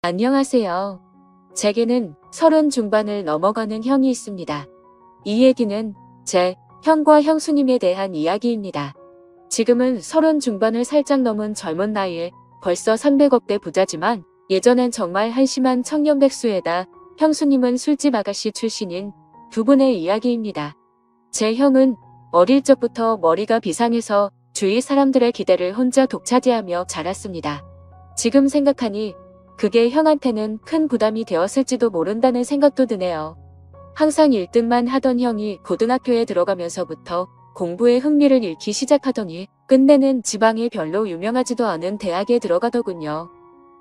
안녕하세요. 제게는 30 중반을 넘어가는 형이 있습니다. 이 얘기는 제 형과 형수님에 대한 이야기입니다. 지금은 30 중반을 살짝 넘은 젊은 나이에 벌써 300억대 부자지만 예전엔 정말 한심한 청년백수에다 형수님은 술집 아가씨 출신인 두 분의 이야기입니다. 제 형은 어릴 적부터 머리가 비상해서 주위 사람들의 기대를 혼자 독차지하며 자랐습니다. 지금 생각하니 그게 형한테는 큰 부담이 되었을지도 모른다는 생각도 드네요. 항상 1등만 하던 형이 고등학교에 들어가면서부터 공부에 흥미를 잃기 시작하더니 끝내는 지방에 별로 유명하지도 않은 대학에 들어가더군요.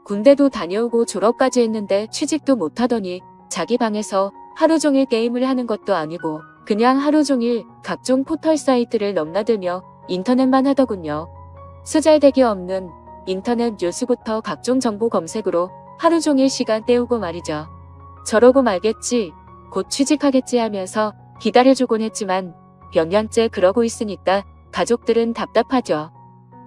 군대도 다녀오고 졸업까지 했는데 취직도 못하더니 자기 방에서 하루 종일 게임을 하는 것도 아니고 그냥 하루 종일 각종 포털 사이트를 넘나들며 인터넷만 하더군요. 쓰잘데기 없는 인터넷 뉴스부터 각종 정보 검색으로 하루 종일 시간 때우고 말이죠. 저러고 말겠지, 곧 취직하겠지 하면서 기다려주곤 했지만 몇 년째 그러고 있으니까 가족들은 답답하죠.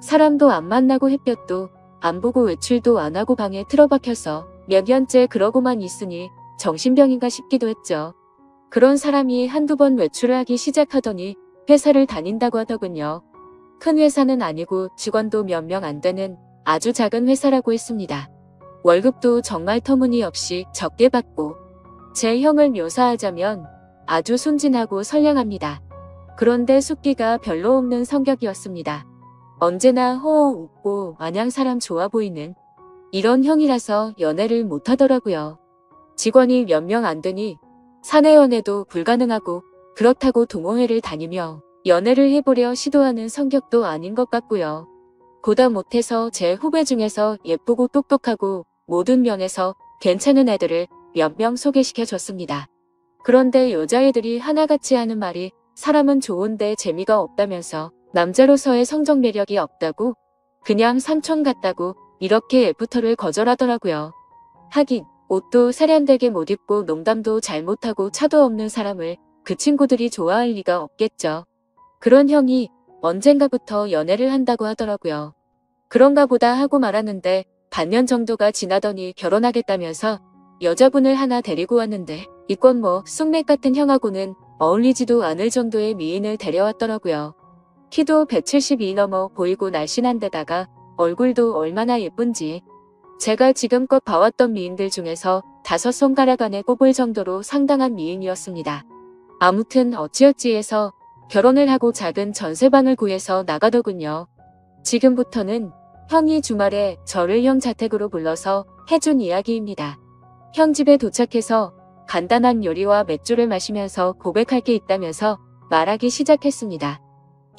사람도 안 만나고 햇볕도 안 보고 외출도 안 하고 방에 틀어박혀서 몇 년째 그러고만 있으니 정신병인가 싶기도 했죠. 그런 사람이 한두 번 외출을 하기 시작하더니 회사를 다닌다고 하더군요. 큰 회사는 아니고 직원도 몇 명 안 되는 아주 작은 회사라고 했습니다. 월급도 정말 터무니없이 적게 받고 제 형을 묘사하자면 아주 순진하고 선량합니다. 그런데 숫기가 별로 없는 성격이었습니다. 언제나 호호 웃고 마냥 사람 좋아 보이는 이런 형이라서 연애를 못하더라고요. 직원이 몇 명 안 되니 사내 연애도 불가능하고 그렇다고 동호회를 다니며 연애를 해보려 시도하는 성격도 아닌 것 같고요. 보다 못해서 제 후배 중에서 예쁘고 똑똑하고 모든 면에서 괜찮은 애들을 몇 명 소개시켜줬습니다. 그런데 여자애들이 하나같이 하는 말이 사람은 좋은데 재미가 없다면서 남자로서의 성적 매력이 없다고 그냥 삼촌 같다고 이렇게 애프터를 거절하더라고요. 하긴 옷도 세련되게 못 입고 농담도 잘 못하고 차도 없는 사람을 그 친구들이 좋아할 리가 없겠죠. 그런 형이 언젠가부터 연애를 한다고 하더라고요. 그런가 보다 하고 말았는데 반년 정도가 지나더니 결혼하겠다면서 여자분을 하나 데리고 왔는데 이건 뭐 쑥맥 같은 형하고는 어울리지도 않을 정도의 미인을 데려왔더라고요. 키도 172 넘어 보이고 날씬한 데다가 얼굴도 얼마나 예쁜지 제가 지금껏 봐왔던 미인들 중에서 5손가락 안에 꼽을 정도로 상당한 미인이었습니다. 아무튼 어찌어찌 해서 결혼을 하고 작은 전세방을 구해서 나가더군요. 지금부터는 형이 주말에 저를 형 자택으로 불러서 해준 이야기입니다. 형 집에 도착해서 간단한 요리와 맥주를 마시면서 고백할 게 있다면서 말하기 시작했습니다.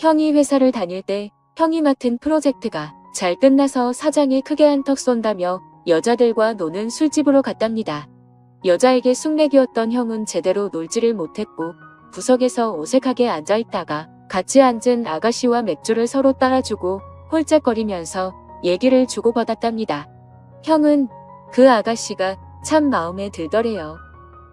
형이 회사를 다닐 때 형이 맡은 프로젝트가 잘 끝나서 사장이 크게 한턱 쏜다며 여자들과 노는 술집으로 갔답니다. 여자에게 숙맥이었던 형은 제대로 놀지를 못했고 구석에서 어색하게 앉아있다가 같이 앉은 아가씨와 맥주를 서로 따라주고 홀짝거리면서 얘기를 주고받았답니다. 형은 그 아가씨가 참 마음에 들더래요.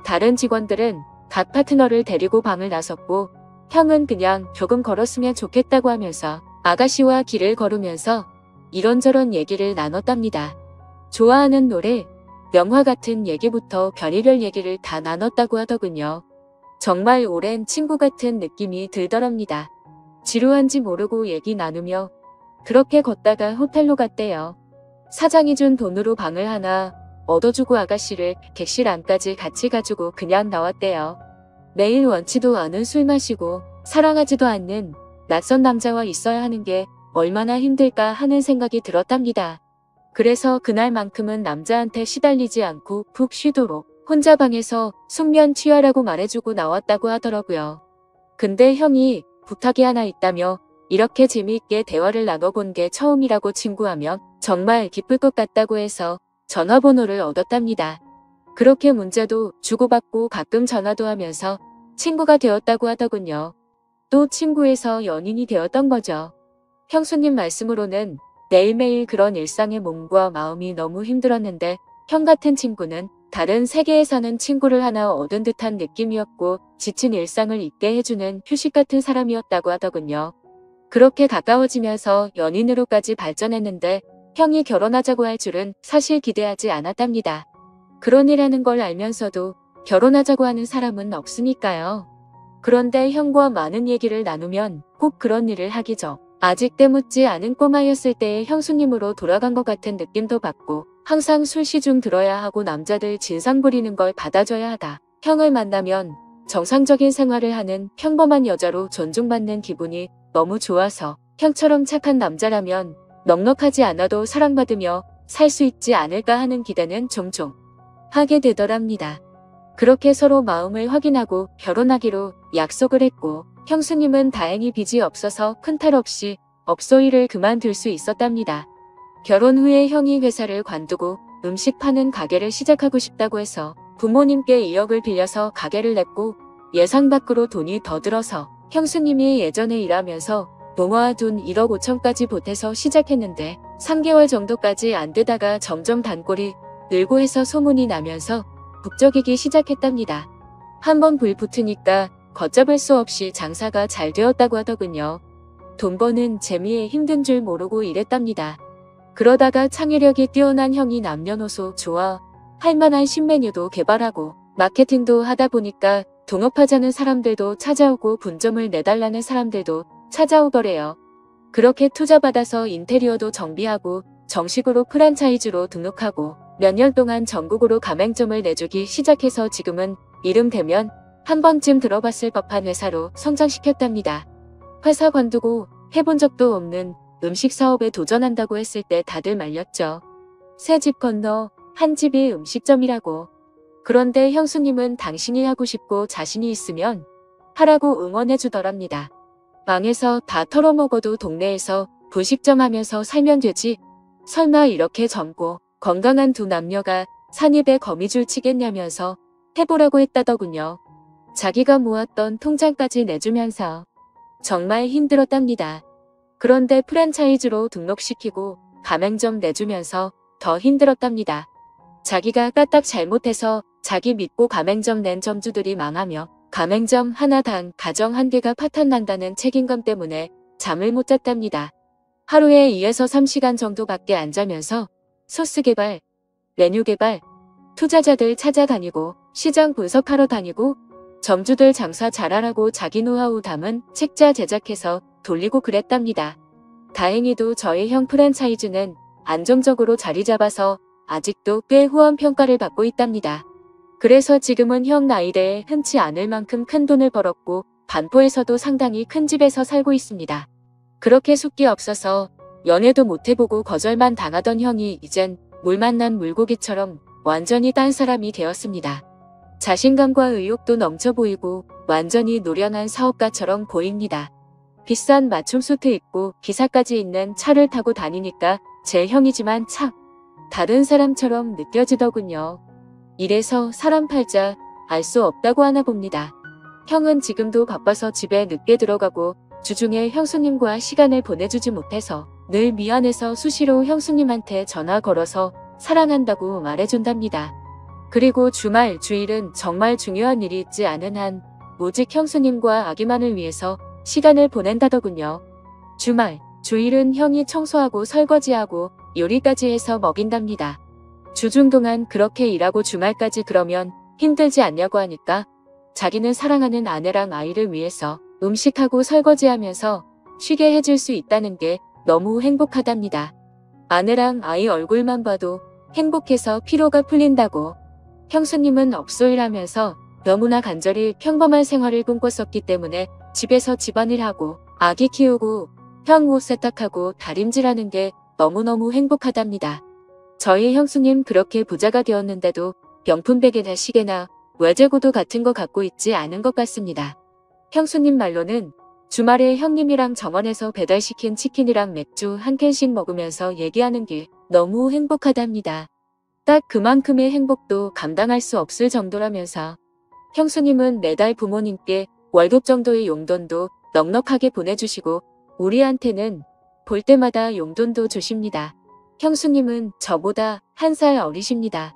다른 직원들은 각 파트너를 데리고 방을 나섰고 형은 그냥 조금 걸었으면 좋겠다고 하면서 아가씨와 길을 걸으면서 이런저런 얘기를 나눴답니다. 좋아하는 노래, 명화 같은 얘기부터 별의별 얘기를 다 나눴다고 하더군요. 정말 오랜 친구 같은 느낌이 들더랍니다. 지루한지 모르고 얘기 나누며 그렇게 걷다가 호텔로 갔대요. 사장이 준 돈으로 방을 하나 얻어주고 아가씨를 객실 안까지 같이 가지고 그냥 나왔대요. 매일 원치도 않은 술 마시고 사랑하지도 않는 낯선 남자와 있어야 하는 게 얼마나 힘들까 하는 생각이 들었답니다. 그래서 그날만큼은 남자한테 시달리지 않고 푹 쉬도록 혼자 방에서 숙면 취하라고 말해주고 나왔다고 하더라고요. 근데 형이 부탁이 하나 있다며 이렇게 재미있게 대화를 나눠본 게 처음이라고 친구하면 정말 기쁠 것 같다고 해서 전화번호를 얻었답니다. 그렇게 문자도 주고받고 가끔 전화도 하면서 친구가 되었다고 하더군요. 또 친구에서 연인이 되었던 거죠. 형수님 말씀으로는 매일매일 그런 일상의 몸과 마음이 너무 힘들었는데 형 같은 친구는 다른 세계에 사는 친구를 하나 얻은 듯한 느낌이었고 지친 일상을 잊게 해주는 휴식 같은 사람이었다고 하더군요. 그렇게 가까워지면서 연인으로까지 발전했는데 형이 결혼하자고 할 줄은 사실 기대하지 않았답니다. 그런 일하는 걸 알면서도 결혼하자고 하는 사람은 없으니까요. 그런데 형과 많은 얘기를 나누면 꼭 그런 일을 하기죠. 아직 때묻지 않은 꼬마였을 때의 형수님으로 돌아간 것 같은 느낌도 받고 항상 술 시중 들어야 하고 남자들 진상 부리는 걸 받아줘야 하다. 형을 만나면 정상적인 생활을 하는 평범한 여자로 존중받는 기분이 너무 좋아서 형처럼 착한 남자라면 넉넉하지 않아도 사랑받으며 살 수 있지 않을까 하는 기대는 종종 하게 되더랍니다. 그렇게 서로 마음을 확인하고 결혼하기로 약속을 했고 형수님은 다행히 빚이 없어서 큰 탈 없이 업소일을 그만둘 수 있었답니다. 결혼 후에 형이 회사를 관두고 음식 파는 가게를 시작하고 싶다고 해서 부모님께 2억을 빌려서 가게를 냈고 예상 밖으로 돈이 더 들어서 형수님이 예전에 일하면서 모아둔 1억 5천까지 보태서 시작했는데 3개월 정도까지 안 되다가 점점 단골이 늘고 해서 소문이 나면서 북적이기 시작했답니다. 한번 불 붙으니까 걷잡을 수 없이 장사가 잘 되었다고 하더군요. 돈 버는 재미에 힘든 줄 모르고 일했답니다. 그러다가 창의력이 뛰어난 형이 남녀노소 좋아 할 만한 신메뉴도 개발하고 마케팅도 하다 보니까 동업하자는 사람들도 찾아오고 분점을 내달라는 사람들도 찾아오더래요. 그렇게 투자받아서 인테리어도 정비하고 정식으로 프랜차이즈로 등록하고 몇 년 동안 전국으로 가맹점을 내주기 시작해서 지금은 이름 대면 한 번쯤 들어봤을 법한 회사로 성장시켰답니다. 회사 관두고 해본 적도 없는 음식 사업에 도전한다고 했을 때 다들 말렸죠. 새 집 건너 한 집이 음식점이라고. 그런데 형수님은 당신이 하고 싶고 자신이 있으면 하라고 응원해 주더랍니다. 망해서 다 털어먹어도 동네에서 분식점 하면서 살면 되지. 설마 이렇게 젊고 건강한 두 남녀가 산입에 거미줄 치겠냐면서 해보라고 했다더군요. 자기가 모았던 통장까지 내주면서 정말 힘들었답니다. 그런데 프랜차이즈로 등록시키고 가맹점 내주면서 더 힘들었답니다. 자기가 까딱 잘못해서 자기 믿고 가맹점 낸 점주들이 망하며 가맹점 하나당 가정 한 개가 파탄난다는 책임감 때문에 잠을 못 잤답니다. 하루에 2에서 3시간 정도밖에 안 자면서 소스 개발, 메뉴 개발, 투자자들 찾아다니고 시장 분석하러 다니고 점주들 장사 잘하라고 자기 노하우 담은 책자 제작해서 돌리고 그랬답니다. 다행히도 저희 형 프랜차이즈는 안정적으로 자리 잡아서 아직도 꽤 후원 평가를 받고 있답니다. 그래서 지금은 형 나이대에 흔치 않을 만큼 큰 돈을 벌었고 반포에서도 상당히 큰 집에서 살고 있습니다. 그렇게 숫기 없어서 연애도 못해보고 거절만 당하던 형이 이젠 물 만난 물고기처럼 완전히 딴 사람이 되었습니다. 자신감과 의욕도 넘쳐 보이고 완전히 노련한 사업가처럼 보입니다. 비싼 맞춤 수트 입고 기사까지 있는 차를 타고 다니니까 제 형이지만 참 다른 사람처럼 느껴지더군요. 이래서 사람 팔자 알 수 없다고 하나 봅니다. 형은 지금도 바빠서 집에 늦게 들어가고 주중에 형수님과 시간을 보내주지 못해서 늘 미안해서 수시로 형수님한테 전화 걸어서 사랑한다고 말해준답니다. 그리고 주말, 주일은 정말 중요한 일이 있지 않은 한 오직 형수님과 아기만을 위해서 시간을 보낸다더군요. 주말, 주일은 형이 청소하고 설거지하고 요리까지 해서 먹인답니다. 주중 동안 그렇게 일하고 주말까지 그러면 힘들지 않냐고 하니까 자기는 사랑하는 아내랑 아이를 위해서 음식하고 설거지하면서 쉬게 해줄 수 있다는 게 너무 행복하답니다. 아내랑 아이 얼굴만 봐도 행복해서 피로가 풀린다고. 형수님은 업소일하면서 너무나 간절히 평범한 생활을 꿈꿨었기 때문에 집에서 집안일하고 아기 키우고 형 옷 세탁하고 다림질하는 게 너무너무 행복하답니다. 저희 형수님 그렇게 부자가 되었는데도 명품백이나 시계나 외제구두 같은 거 갖고 있지 않은 것 같습니다. 형수님 말로는 주말에 형님이랑 정원에서 배달시킨 치킨이랑 맥주 한 캔씩 먹으면서 얘기하는 게 너무 행복하답니다. 딱 그만큼의 행복도 감당할 수 없을 정도라면서 형수님은 매달 부모님께 월급 정도의 용돈도 넉넉하게 보내주시고 우리한테는 볼 때마다 용돈도 주십니다. 형수님은 저보다 1살 어리십니다.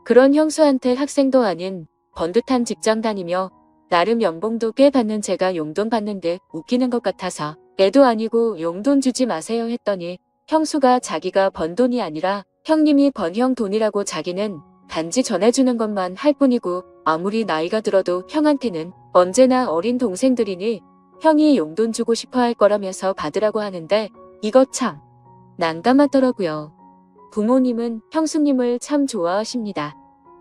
그런 형수한테 학생도 아닌 번듯한 직장 다니며 나름 연봉도 꽤 받는 제가 용돈 받는데 웃기는 것 같아서 애도 아니고 용돈 주지 마세요 했더니 형수가 자기가 번 돈이 아니라 형님이 번 형 돈이라고 자기는 단지 전해주는 것만 할 뿐이고 아무리 나이가 들어도 형한테는 언제나 어린 동생들이니 형이 용돈 주고 싶어 할 거라면서 받으라고 하는데 이거 참 난감하더라고요. 부모님은 형수님을 참 좋아하십니다.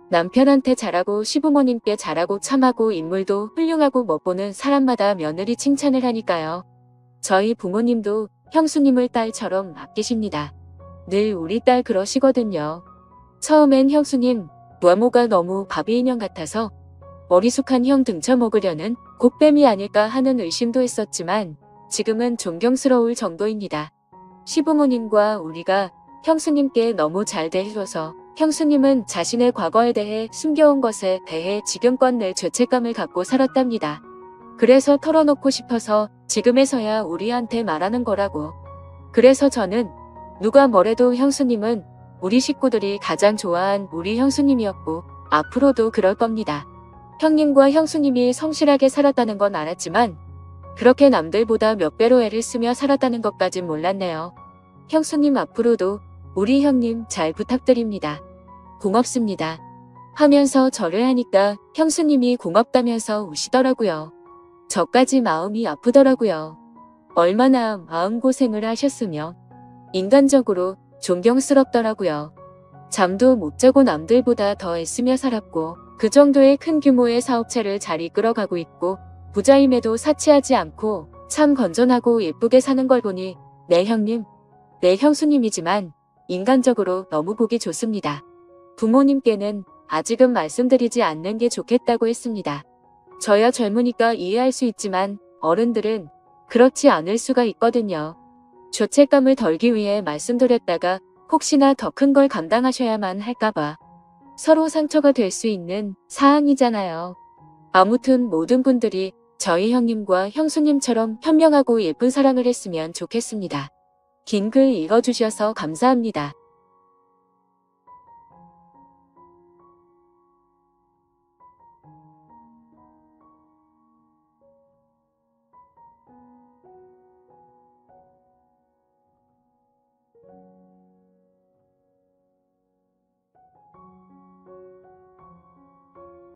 남편한테 잘하고 시부모님께 잘하고 참하고 인물도 훌륭하고 멋보는 사람마다 며느리 칭찬을 하니까요. 저희 부모님도 형수님을 딸처럼 아끼십니다. 늘 우리 딸 그러시거든요. 처음엔 형수님 외모가 너무 바비 인형 같아서 머리숙한 형 등쳐먹으려는 곱뱀이 아닐까 하는 의심도 했었지만 지금은 존경스러울 정도입니다. 시부모님과 우리가 형수님께 너무 잘 대해줘서 형수님은 자신의 과거에 대해 숨겨온 것에 대해 지금껏 늘 죄책감을 갖고 살았답니다. 그래서 털어놓고 싶어서 지금에서야 우리한테 말하는 거라고. 그래서 저는 누가 뭐래도 형수님은 우리 식구들이 가장 좋아한 우리 형수님이었고 앞으로도 그럴 겁니다. 형님과 형수님이 성실하게 살았다는 건 알았지만 그렇게 남들보다 몇 배로 애를 쓰며 살았다는 것까진 몰랐네요. 형수님 앞으로도 우리 형님 잘 부탁드립니다. 고맙습니다. 하면서 절을 하니까 형수님이 고맙다면서 우시더라고요. 저까지 마음이 아프더라고요. 얼마나 마음고생을 하셨으면 인간적으로 존경스럽더라고요. 잠도 못 자고 남들보다 더 애쓰며 살았고 그 정도의 큰 규모의 사업체를 잘 이끌어가고 있고 부자임에도 사치하지 않고 참 건전하고 예쁘게 사는 걸 보니 내 형님, 내 형수님이지만 인간적으로 너무 보기 좋습니다. 부모님께는 아직은 말씀드리지 않는 게 좋겠다고 했습니다. 저야 젊으니까 이해할 수 있지만 어른들은 그렇지 않을 수가 있거든요. 죄책감을 덜기 위해 말씀드렸다가 혹시나 더 큰 걸 감당하셔야만 할까봐 서로 상처가 될 수 있는 사항이잖아요. 아무튼 모든 분들이 저희 형님과 형수님처럼 현명하고 예쁜 사랑을 했으면 좋겠습니다. 긴 글 읽어주셔서 감사합니다.